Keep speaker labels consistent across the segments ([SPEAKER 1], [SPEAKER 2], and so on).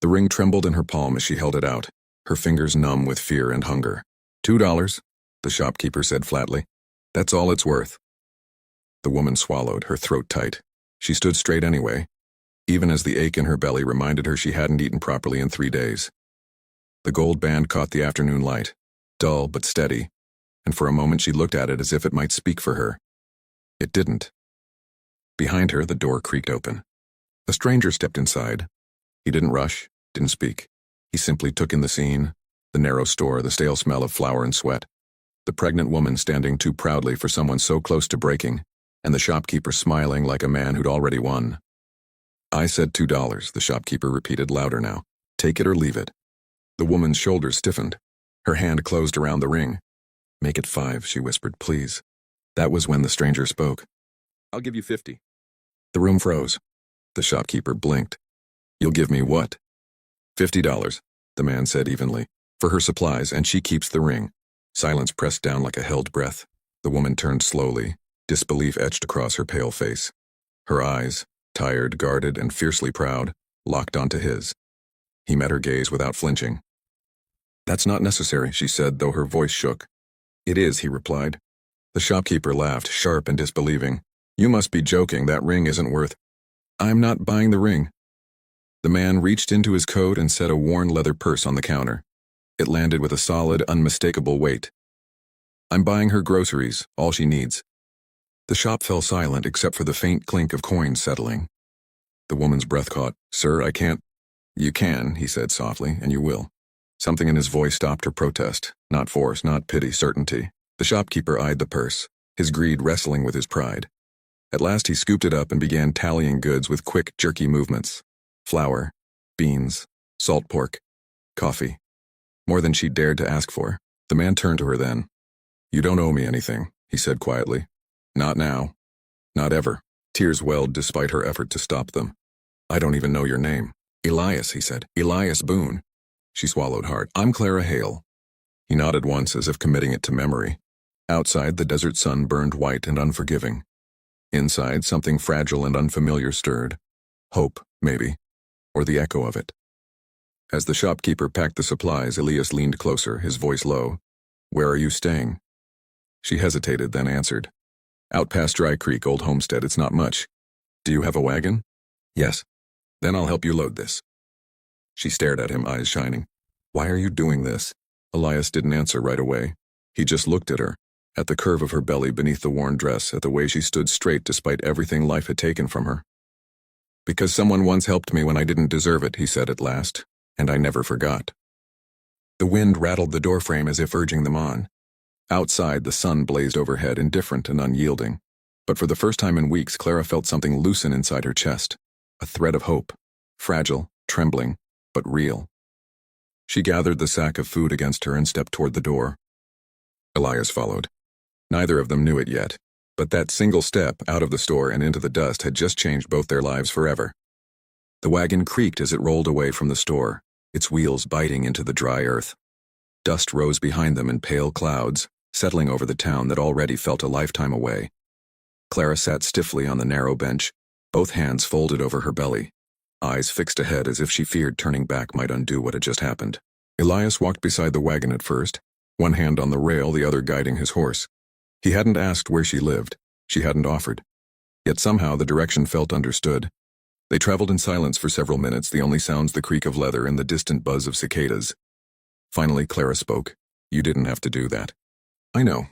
[SPEAKER 1] The ring trembled in her palm as she held it out, her fingers numb with fear and hunger. $2, the shopkeeper said flatly. That's all it's worth. The woman swallowed, her throat tight. She stood straight anyway, even as the ache in her belly reminded her she hadn't eaten properly in 3 days. The gold band caught the afternoon light, dull but steady, and for a moment she looked at it as if it might speak for her. It didn't. Behind her, the door creaked open. A stranger stepped inside. He didn't rush, didn't speak. He simply took in the scene, the narrow store, the stale smell of flour and sweat, the pregnant woman standing too proudly for someone so close to breaking, and the shopkeeper smiling like a man who'd already won. I said $2, the shopkeeper repeated louder now. Take it or leave it. The woman's shoulders stiffened. Her hand closed around the ring. Make it 5, she whispered, please. That was when the stranger spoke. I'll give you 50. The room froze. The shopkeeper blinked. You'll give me what? $50, the man said evenly, for her supplies, and she keeps the ring. Silence pressed down like a held breath. The woman turned slowly, disbelief etched across her pale face. Her eyes, tired, guarded, and fiercely proud, locked onto his. He met her gaze without flinching. That's not necessary, she said, though her voice shook. It is, he replied. The shopkeeper laughed, sharp and disbelieving. You must be joking, that ring isn't worth. I'm not buying the ring. The man reached into his coat and set a worn leather purse on the counter. It landed with a solid, unmistakable weight. I'm buying her groceries, all she needs. The shop fell silent except for the faint clink of coins settling. The woman's breath caught. Sir, I can't. You can, he said softly, and you will. Something in his voice stopped her protest. Not force, not pity, certainty. The shopkeeper eyed the purse, his greed wrestling with his pride. At last he scooped it up and began tallying goods with quick, jerky movements. Flour, beans, salt pork, coffee. More than she dared to ask for. The man turned to her then. You don't owe me anything, he said quietly. Not now. Not ever. Tears welled despite her effort to stop them. I don't even know your name. Elias, he said. Elias Boone. She swallowed hard. I'm Clara Hale. He nodded once as if committing it to memory. Outside, the desert sun burned white and unforgiving. Inside, something fragile and unfamiliar stirred. Hope, maybe. Or the echo of it. As the shopkeeper packed the supplies, Elias leaned closer, his voice low. Where are you staying? She hesitated, then answered. Out past Dry Creek, old homestead, it's not much. Do you have a wagon? Yes. Then I'll help you load this. She stared at him, eyes shining. Why are you doing this? Elias didn't answer right away. He just looked at her, at the curve of her belly beneath the worn dress, at the way she stood straight despite everything life had taken from her. Because someone once helped me when I didn't deserve it, he said at last, and I never forgot. The wind rattled the doorframe as if urging them on. Outside, the sun blazed overhead, indifferent and unyielding. But for the first time in weeks, Clara felt something loosen inside her chest. A thread of hope. Fragile, trembling, but real. She gathered the sack of food against her and stepped toward the door. Elias followed. Neither of them knew it yet, but that single step out of the store and into the dust had just changed both their lives forever. The wagon creaked as it rolled away from the store, its wheels biting into the dry earth. Dust rose behind them in pale clouds, settling over the town that already felt a lifetime away. Clara sat stiffly on the narrow bench, both hands folded over her belly, eyes fixed ahead as if she feared turning back might undo what had just happened. Elias walked beside the wagon at first, one hand on the rail, the other guiding his horse. He hadn't asked where she lived. She hadn't offered. Yet somehow the direction felt understood. They traveled in silence for several minutes, the only sounds the creak of leather and the distant buzz of cicadas. Finally, Clara spoke. You didn't have to do that. I know.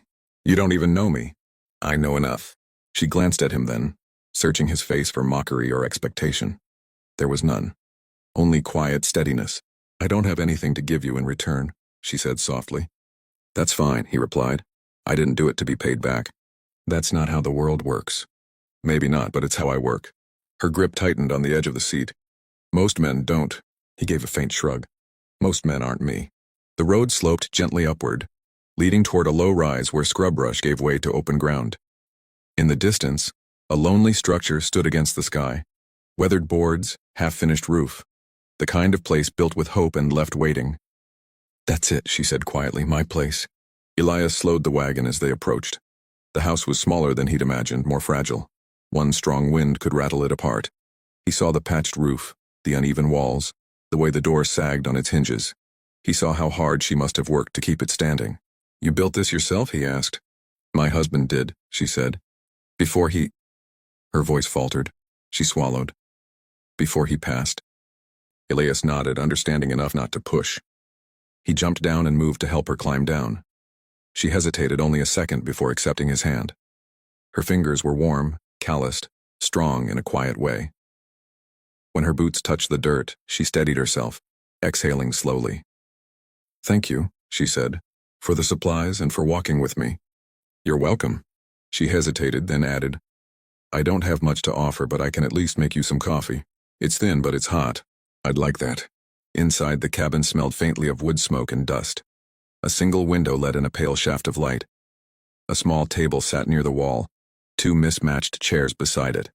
[SPEAKER 1] You don't even know me. I know enough. She glanced at him then, searching his face for mockery or expectation. There was none. Only quiet steadiness. I don't have anything to give you in return, she said softly. That's fine, he replied. I didn't do it to be paid back. That's not how the world works. Maybe not, but it's how I work. Her grip tightened on the edge of the seat. Most men don't. He gave a faint shrug. Most men aren't me. The road sloped gently upward, leading toward a low rise where scrub brush gave way to open ground. In the distance, a lonely structure stood against the sky. Weathered boards, half-finished roof. The kind of place built with hope and left waiting. That's it, she said quietly, my place. Elias slowed the wagon as they approached. The house was smaller than he'd imagined, more fragile. One strong wind could rattle it apart. He saw the patched roof, the uneven walls, the way the door sagged on its hinges. He saw how hard she must have worked to keep it standing. "You built this yourself?" he asked. "My husband did," she said. "Before he—" Her voice faltered. She swallowed. "Before he passed?" Elias nodded, understanding enough not to push. He jumped down and moved to help her climb down. She hesitated only a second before accepting his hand. Her fingers were warm, calloused, strong in a quiet way. When her boots touched the dirt, she steadied herself, exhaling slowly. "Thank you," she said, "for the supplies and for walking with me." "You're welcome." She hesitated, then added, "I don't have much to offer, but I can at least make you some coffee. It's thin, but it's hot. I'd like that." Inside, the cabin smelled faintly of wood smoke and dust. A single window let in a pale shaft of light. A small table sat near the wall, 2 mismatched chairs beside it.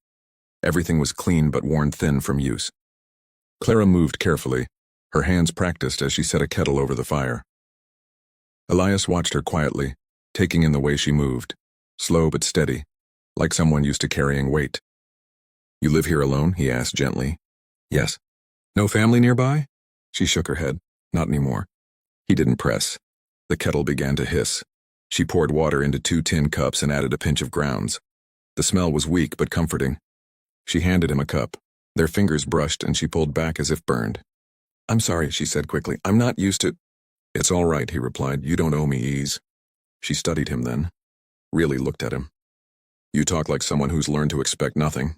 [SPEAKER 1] Everything was clean but worn thin from use. Clara moved carefully, her hands practiced as she set a kettle over the fire. Elias watched her quietly, taking in the way she moved, slow but steady, like someone used to carrying weight. "You live here alone?" he asked gently. "Yes." "No family nearby?" She shook her head. "Not anymore." He didn't press. The kettle began to hiss. She poured water into 2 tin cups and added a pinch of grounds. The smell was weak but comforting. She handed him a cup. Their fingers brushed and she pulled back as if burned. "I'm sorry," she said quickly. "I'm not used to—" "It's all right," he replied. "You don't owe me ease." She studied him then, really looked at him. "You talk like someone who's learned to expect nothing,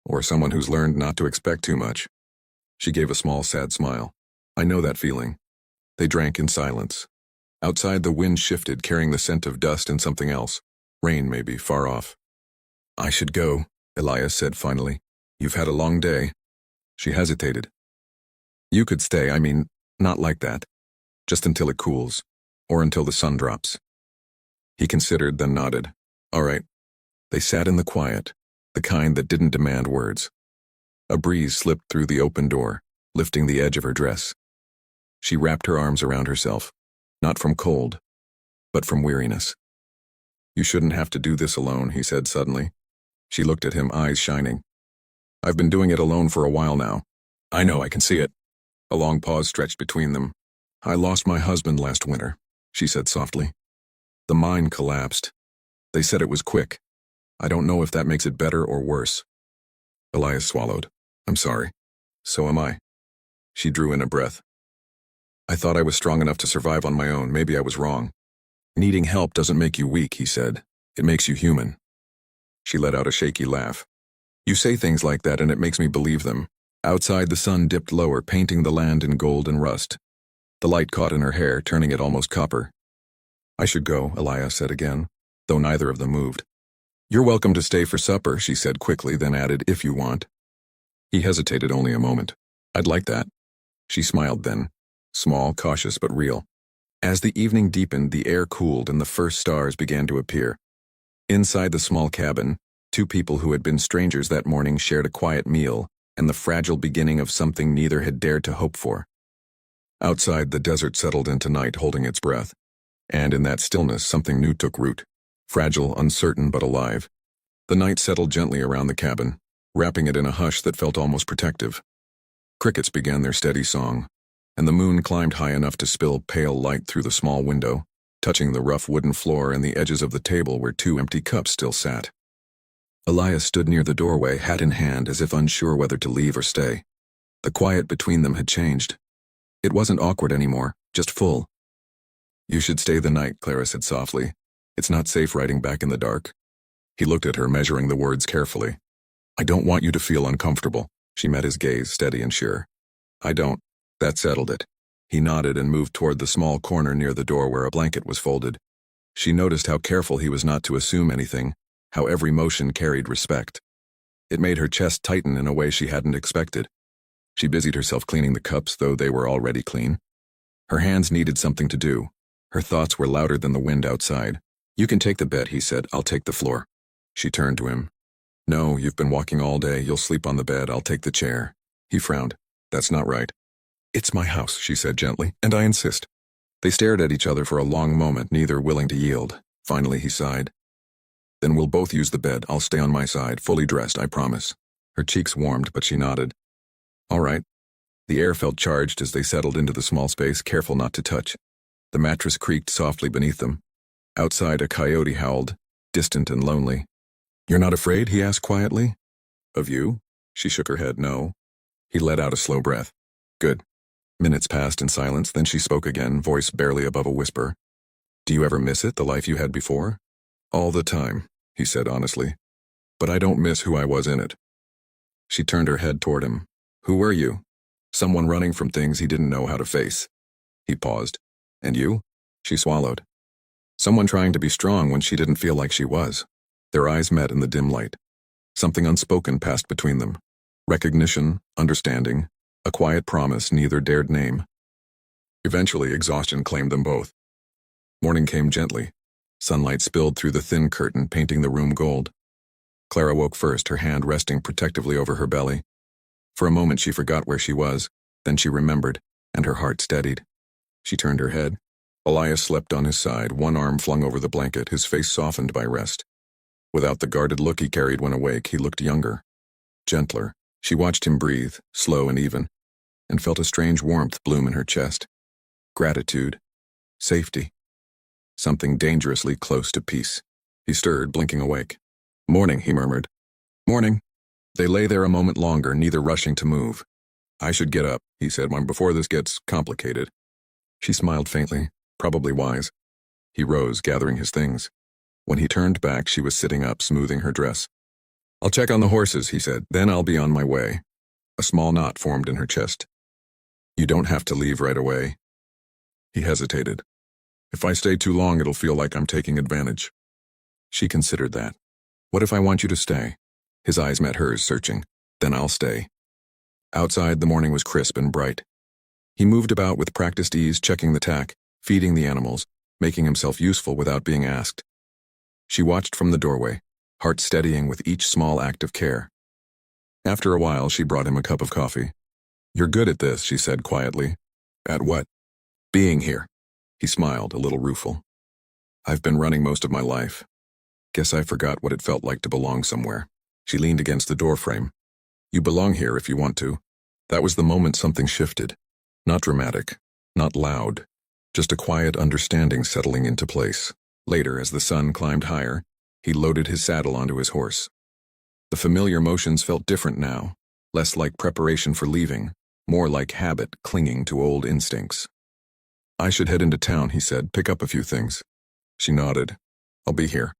[SPEAKER 1] or someone who's learned not to expect too much." She gave a small, sad smile. "I know that feeling." They drank in silence. Outside, the wind shifted, carrying the scent of dust and something else. Rain, maybe, far off. "I should go," Elias said finally. "You've had a long day." She hesitated. "You could stay, I mean, not like that. Just until it cools, or until the sun drops." He considered, then nodded. "All right." They sat in the quiet, the kind that didn't demand words. A breeze slipped through the open door, lifting the edge of her dress. She wrapped her arms around herself, not from cold, but from weariness. "You shouldn't have to do this alone," he said suddenly. She looked at him, eyes shining. "I've been doing it alone for a while now." "I know, I can see it." A long pause stretched between them. "I lost my husband last winter," she said softly. The mine collapsed. They said it was quick. I don't know if that makes it better or worse. Elias swallowed. "I'm sorry." "So am I." She drew in a breath. "I thought I was strong enough to survive on my own. Maybe I was wrong." "Needing help doesn't make you weak," he said. "It makes you human." She let out a shaky laugh. "You say things like that and it makes me believe them." Outside, the sun dipped lower, painting the land in gold and rust. The light caught in her hair, turning it almost copper. "I should go," Elias said again, though neither of them moved. "You're welcome to stay for supper," she said quickly, then added, "if you want." He hesitated only a moment. "I'd like that." She smiled then. Small, cautious, but real. As the evening deepened, the air cooled and the first stars began to appear. Inside the small cabin, 2 people who had been strangers that morning shared a quiet meal and the fragile beginning of something neither had dared to hope for. Outside, the desert settled into night, holding its breath. And in that stillness, something new took root. Fragile, uncertain, but alive. The night settled gently around the cabin, wrapping it in a hush that felt almost protective. Crickets began their steady song, and the moon climbed high enough to spill pale light through the small window, touching the rough wooden floor and the edges of the table where 2 empty cups still sat. Elias stood near the doorway, hat in hand, as if unsure whether to leave or stay. The quiet between them had changed. It wasn't awkward anymore, just full. "You should stay the night," Clara said softly. "It's not safe riding back in the dark." He looked at her, measuring the words carefully. "I don't want you to feel uncomfortable." She met his gaze, steady and sure. "I don't." That settled it. He nodded and moved toward the small corner near the door where a blanket was folded. She noticed how careful he was not to assume anything, how every motion carried respect. It made her chest tighten in a way she hadn't expected. She busied herself cleaning the cups, though they were already clean. Her hands needed something to do. Her thoughts were louder than the wind outside. "You can take the bed," he said. "I'll take the floor." She turned to him. "No, you've been walking all day. You'll sleep on the bed. I'll take the chair." He frowned. "That's not right." "It's my house," she said gently, "and I insist." They stared at each other for a long moment, neither willing to yield. Finally, he sighed. "Then we'll both use the bed. I'll stay on my side, fully dressed, I promise." Her cheeks warmed, but she nodded. "All right." The air felt charged as they settled into the small space, careful not to touch. The mattress creaked softly beneath them. Outside, a coyote howled, distant and lonely. "You're not afraid?" he asked quietly. "Of you?" She shook her head. "No." He let out a slow breath. "Good." Minutes passed in silence, then she spoke again, voice barely above a whisper. "Do you ever miss it, the life you had before?" "All the time," he said honestly. "But I don't miss who I was in it." She turned her head toward him. "Who were you?" "Someone running from things he didn't know how to face." He paused. "And you?" She swallowed. "Someone trying to be strong when she didn't feel like she was." Their eyes met in the dim light. Something unspoken passed between them. Recognition, understanding, a quiet promise neither dared name. Eventually, exhaustion claimed them both. Morning came gently. Sunlight spilled through the thin curtain, painting the room gold. Clara woke first, her hand resting protectively over her belly. For a moment she forgot where she was, then she remembered, and her heart steadied. She turned her head. Elias slept on his side, one arm flung over the blanket, his face softened by rest. Without the guarded look he carried when awake, he looked younger, gentler. She watched him breathe, slow and even, and felt a strange warmth bloom in her chest. Gratitude. Safety. Something dangerously close to peace. He stirred, blinking awake. "Morning," he murmured. "Morning." They lay there a moment longer, neither rushing to move. "I should get up," he said, "before this gets complicated." She smiled faintly, probably wise. He rose, gathering his things. When he turned back, she was sitting up, smoothing her dress. "I'll check on the horses," he said, "then I'll be on my way." A small knot formed in her chest. "You don't have to leave right away." He hesitated. "If I stay too long, it'll feel like I'm taking advantage." She considered that. "What if I want you to stay?" His eyes met hers, searching. "Then I'll stay." Outside, the morning was crisp and bright. He moved about with practiced ease, checking the tack, feeding the animals, making himself useful without being asked. She watched from the doorway, heart steadying with each small act of care. After a while, she brought him a cup of coffee. "You're good at this," she said quietly. "At what?" "Being here." He smiled, a little rueful. "I've been running most of my life. Guess I forgot what it felt like to belong somewhere." She leaned against the doorframe. "You belong here if you want to." That was the moment something shifted. Not dramatic, not loud, just a quiet understanding settling into place. Later, as the sun climbed higher, he loaded his saddle onto his horse. The familiar motions felt different now, less like preparation for leaving, more like habit clinging to old instincts. "I should head into town," he said, "pick up a few things." She nodded. "I'll be here."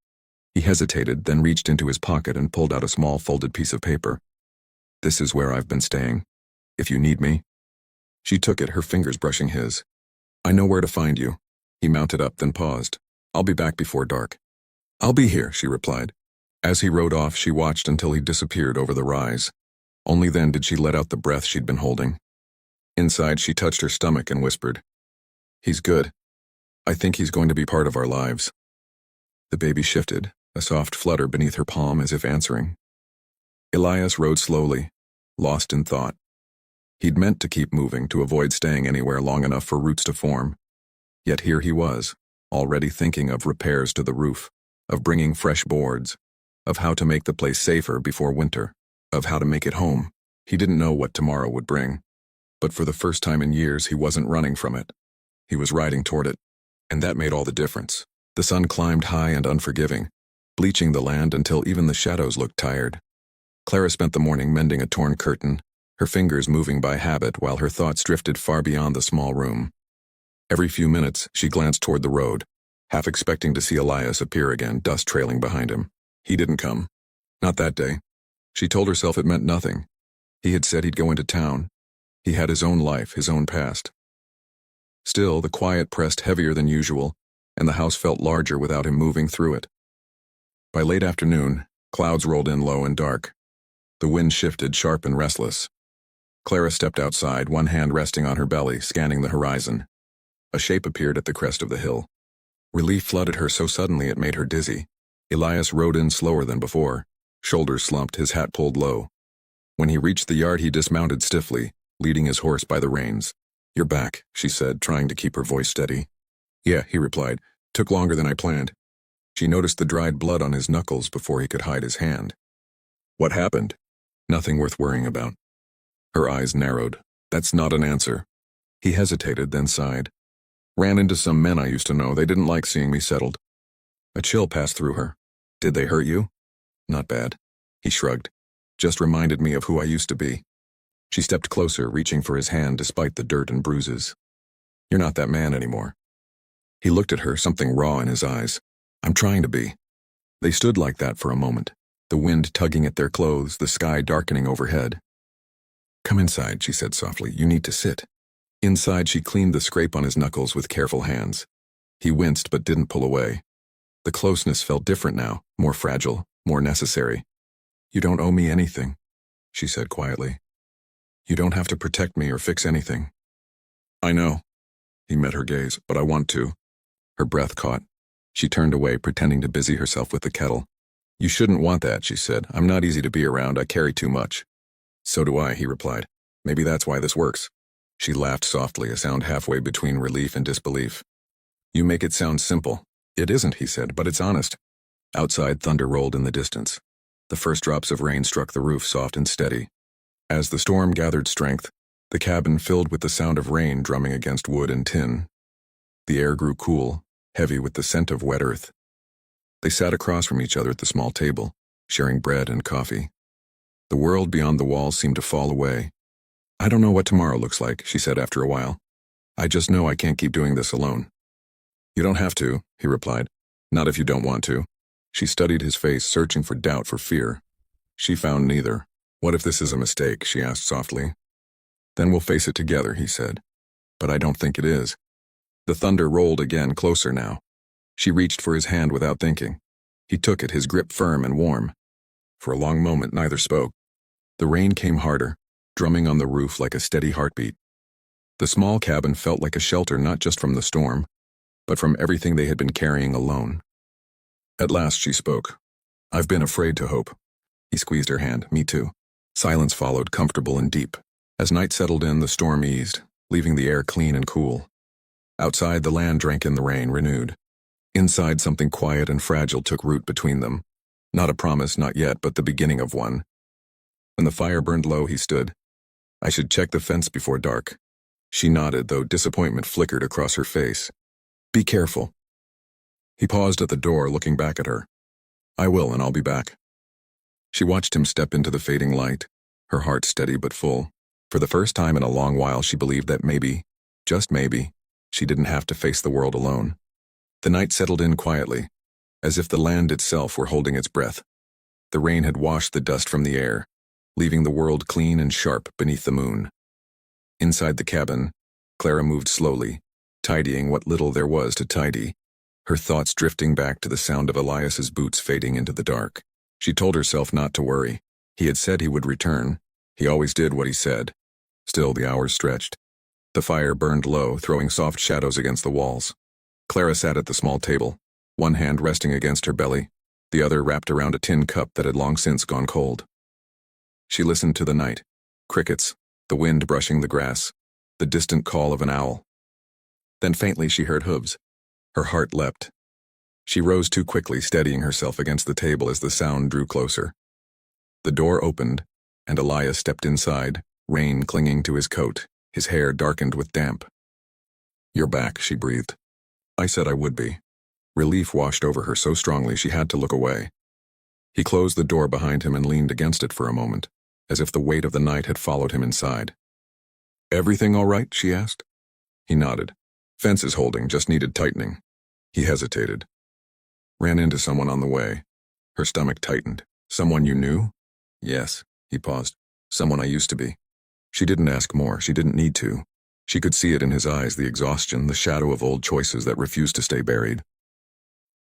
[SPEAKER 1] He hesitated, then reached into his pocket and pulled out a small folded piece of paper. "This is where I've been staying. If you need me." She took it, her fingers brushing his. "I know where to find you." He mounted up, then paused. "I'll be back before dark." "I'll be here," she replied. As he rode off, she watched until he disappeared over the rise. Only then did she let out the breath she'd been holding. Inside, she touched her stomach and whispered, "He's good. I think he's going to be part of our lives." The baby shifted, a soft flutter beneath her palm as if answering. Elias rode slowly, lost in thought. He'd meant to keep moving, to avoid staying anywhere long enough for roots to form. Yet here he was, already thinking of repairs to the roof, of bringing fresh boards, of how to make the place safer before winter, of how to make it home. He didn't know what tomorrow would bring. But for the first time in years, he wasn't running from it. He was riding toward it. And that made all the difference. The sun climbed high and unforgiving, bleaching the land until even the shadows looked tired. Clara spent the morning mending a torn curtain, her fingers moving by habit while her thoughts drifted far beyond the small room. Every few minutes, she glanced toward the road, half expecting to see Elias appear again, dust trailing behind him. He didn't come. Not that day. She told herself it meant nothing. He had said he'd go into town. He had his own life, his own past. Still, the quiet pressed heavier than usual, and the house felt larger without him moving through it. By late afternoon, clouds rolled in low and dark. The wind shifted, sharp and restless. Clara stepped outside, one hand resting on her belly, scanning the horizon. A shape appeared at the crest of the hill. Relief flooded her so suddenly it made her dizzy. Elias rode in slower than before, shoulders slumped, his hat pulled low. When he reached the yard, he dismounted stiffly, leading his horse by the reins. "You're back," she said, trying to keep her voice steady. "Yeah," he replied. "Took longer than I planned." She noticed the dried blood on his knuckles before he could hide his hand. "What happened?" "Nothing worth worrying about." Her eyes narrowed. That's not an answer. He hesitated, then sighed. Ran into some men I used to know. They didn't like seeing me settled. A chill passed through her. Did they hurt you? Not bad. He shrugged. Just reminded me of who I used to be. She stepped closer, reaching for his hand despite the dirt and bruises. You're not that man anymore. He looked at her, something raw in his eyes. I'm trying to be. They stood like that for a moment, the wind tugging at their clothes, the sky darkening overhead. Come inside, she said softly. You need to sit. Inside, she cleaned the scrape on his knuckles with careful hands. He winced but didn't pull away. The closeness felt different now, more fragile, more necessary. You don't owe me anything, she said quietly. You don't have to protect me or fix anything. I know. He met her gaze, but I want to. Her breath caught. She turned away, pretending to busy herself with the kettle. You shouldn't want that, she said. I'm not easy to be around. I carry too much. So do I, he replied. Maybe that's why this works. She laughed softly, a sound halfway between relief and disbelief. You make it sound simple. It isn't, he said, but it's honest. Outside, thunder rolled in the distance. The first drops of rain struck the roof, soft and steady. As the storm gathered strength, the cabin filled with the sound of rain drumming against wood and tin. The air grew cool, heavy with the scent of wet earth. They sat across from each other at the small table, sharing bread and coffee. The world beyond the walls seemed to fall away. I don't know what tomorrow looks like, she said after a while. I just know I can't keep doing this alone. You don't have to, he replied. Not if you don't want to. She studied his face, searching for doubt, for fear. She found neither. What if this is a mistake, she asked softly. Then we'll face it together, he said. But I don't think it is. The thunder rolled again, closer now. She reached for his hand without thinking. He took it, his grip firm and warm. For a long moment, neither spoke. The rain came harder, drumming on the roof like a steady heartbeat. The small cabin felt like a shelter not just from the storm, but from everything they had been carrying alone. At last she spoke. I've been afraid to hope. He squeezed her hand. Me too. Silence followed, comfortable and deep. As night settled in, the storm eased, leaving the air clean and cool. Outside, the land drank in the rain, renewed. Inside, something quiet and fragile took root between them. Not a promise, not yet, but the beginning of one. When the fire burned low, he stood. I should check the fence before dark. She nodded, though disappointment flickered across her face. Be careful. He paused at the door, looking back at her. I will, and I'll be back. She watched him step into the fading light, her heart steady but full. For the first time in a long while, she believed that maybe, just maybe, she didn't have to face the world alone. The night settled in quietly, as if the land itself were holding its breath. The rain had washed the dust from the air, leaving the world clean and sharp beneath the moon. Inside the cabin, Clara moved slowly, tidying what little there was to tidy, her thoughts drifting back to the sound of Elias's boots fading into the dark. She told herself not to worry. He had said he would return. He always did what he said. Still, the hours stretched. The fire burned low, throwing soft shadows against the walls. Clara sat at the small table, one hand resting against her belly, the other wrapped around a tin cup that had long since gone cold. She listened to the night. Crickets, the wind brushing the grass, the distant call of an owl. Then faintly she heard hooves. Her heart leapt. She rose too quickly, steadying herself against the table as the sound drew closer. The door opened, and Elias stepped inside, rain clinging to his coat, his hair darkened with damp. You're back, she breathed. I said I would be. Relief washed over her so strongly she had to look away. He closed the door behind him and leaned against it for a moment, as if the weight of the night had followed him inside. Everything all right, she asked. He nodded. Fence is holding, just needed tightening. He hesitated. Ran into someone on the way. Her stomach tightened. Someone you knew? Yes, he paused. Someone I used to be. She didn't ask more. She didn't need to. She could see it in his eyes, the exhaustion, the shadow of old choices that refused to stay buried.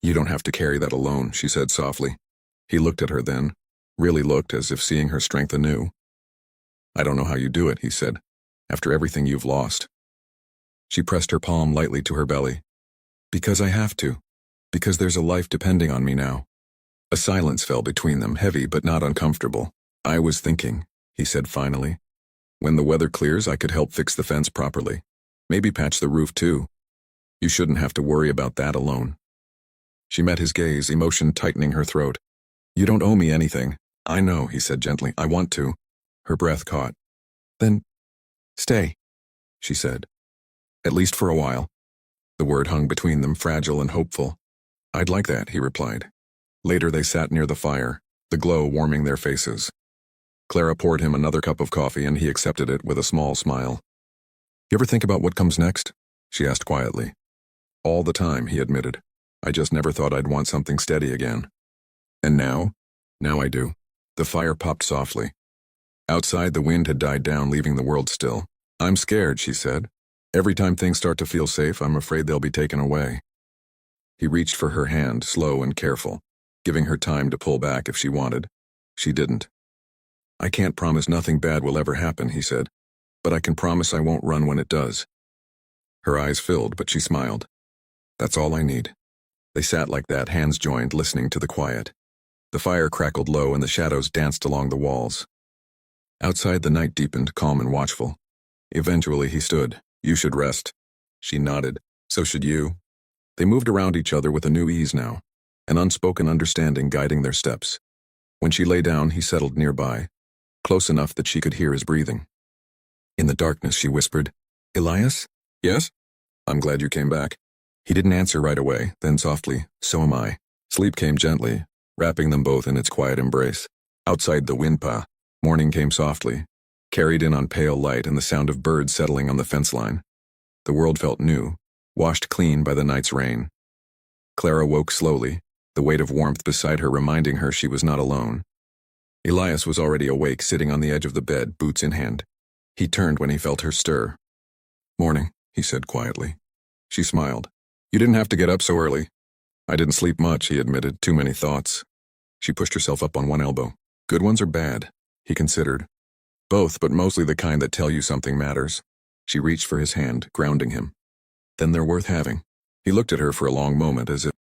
[SPEAKER 1] You don't have to carry that alone, she said softly. He looked at her then, really looked as if seeing her strength anew. I don't know how you do it, he said, after everything you've lost. She pressed her palm lightly to her belly. Because I have to. Because there's a life depending on me now. A silence fell between them, heavy but not uncomfortable. I was thinking, he said finally. When the weather clears, I could help fix the fence properly. Maybe patch the roof too. You shouldn't have to worry about that alone. She met his gaze, emotion tightening her throat. You don't owe me anything. I know, he said gently. I want to. Her breath caught. Then Stay, she said. At least for a while. The word hung between them, fragile and hopeful. I'd like that, he replied. Later they sat near the fire, the glow warming their faces. Clara poured him another cup of coffee and he accepted it with a small smile. You ever think about what comes next? She asked quietly. All the time, he admitted. I just never thought I'd want something steady again. And now? Now I do. The fire popped softly. Outside, the wind had died down, leaving the world still. I'm scared, she said. Every time things start to feel safe, I'm afraid they'll be taken away. He reached for her hand, slow and careful, giving her time to pull back if she wanted. She didn't. I can't promise nothing bad will ever happen, he said, but I can promise I won't run when it does. Her eyes filled, but she smiled. That's all I need. They sat like that, hands joined, listening to the quiet. The fire crackled low and the shadows danced along the walls. Outside, the night deepened, calm and watchful. Eventually he stood. You should rest. She nodded. So should you. They moved around each other with a new ease now, an unspoken understanding guiding their steps. When she lay down, he settled nearby, close enough that she could hear his breathing. In the darkness, she whispered, Elias? Yes? I'm glad you came back. He didn't answer right away, then softly, so am I. Sleep came gently, wrapping them both in its quiet embrace. Outside the windpa, morning came softly, carried in on pale light and the sound of birds settling on the fence line. The world felt new, washed clean by the night's rain. Clara woke slowly, the weight of warmth beside her reminding her she was not alone. Elias was already awake, sitting on the edge of the bed, boots in hand. He turned when he felt her stir. Morning, he said quietly. She smiled. You didn't have to get up so early. I didn't sleep much, he admitted, too many thoughts. She pushed herself up on one elbow. Good ones or bad? He considered. Both, but mostly the kind that tell you something matters. She reached for his hand, grounding him. Then they're worth having. He looked at her for a long moment as if